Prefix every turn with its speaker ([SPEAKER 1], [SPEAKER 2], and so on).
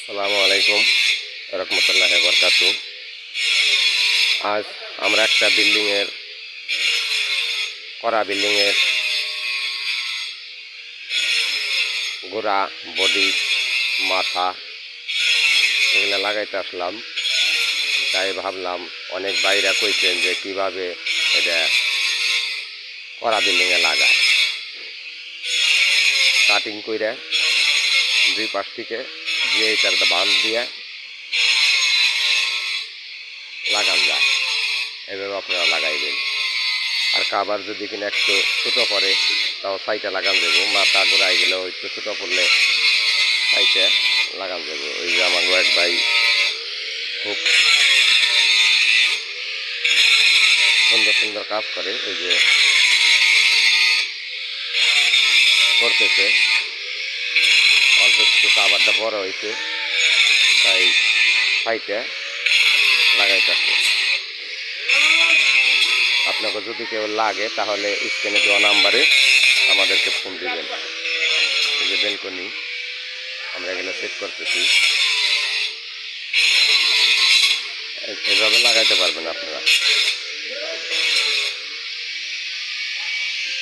[SPEAKER 1] আসসালামু আলাইকুম রহমতুল্লাহি বরকাতু। আজ আমরা একটা করা বিল্ডিংয়ের গোড়া, বডি, মাথা এগুলো লাগাইতে আসলাম। তাই ভাবলাম অনেক ভাইরা কইছেন যে কিভাবে এটা করা বিল্ডিংয়ে লাগায়। কাটিং করে দুই পাশ থেকে জিআইটার বাঁধ দিয়ে লাগান যায়। এভাবে আপনারা লাগাইবেন। আর কাবার যদি কিনা একটু ছোটো পড়ে তাও সাইটে লাগান যাবো। মাথা গোড়ায় গেলেও একটু ছোটো পড়লে সাইটে লাগান যাবো। ওই যে আমার এক ভাই খুব সুন্দর সুন্দর কাজ করে, ওই যে করতেছে। অল্প একটু কাবারটা বড় হয়েছে তাই সাইটে লাগাইতেছে। আপনাকে যদি কেউ লাগে তাহলে স্ক্রিনে দেওয়া নাম্বারে আমাদেরকে ফোন দিবেন। এই যে বেলকনি আমরা এগুলো সেট করতেছি, এভাবে লাগাইতে পারবেন আপনারা।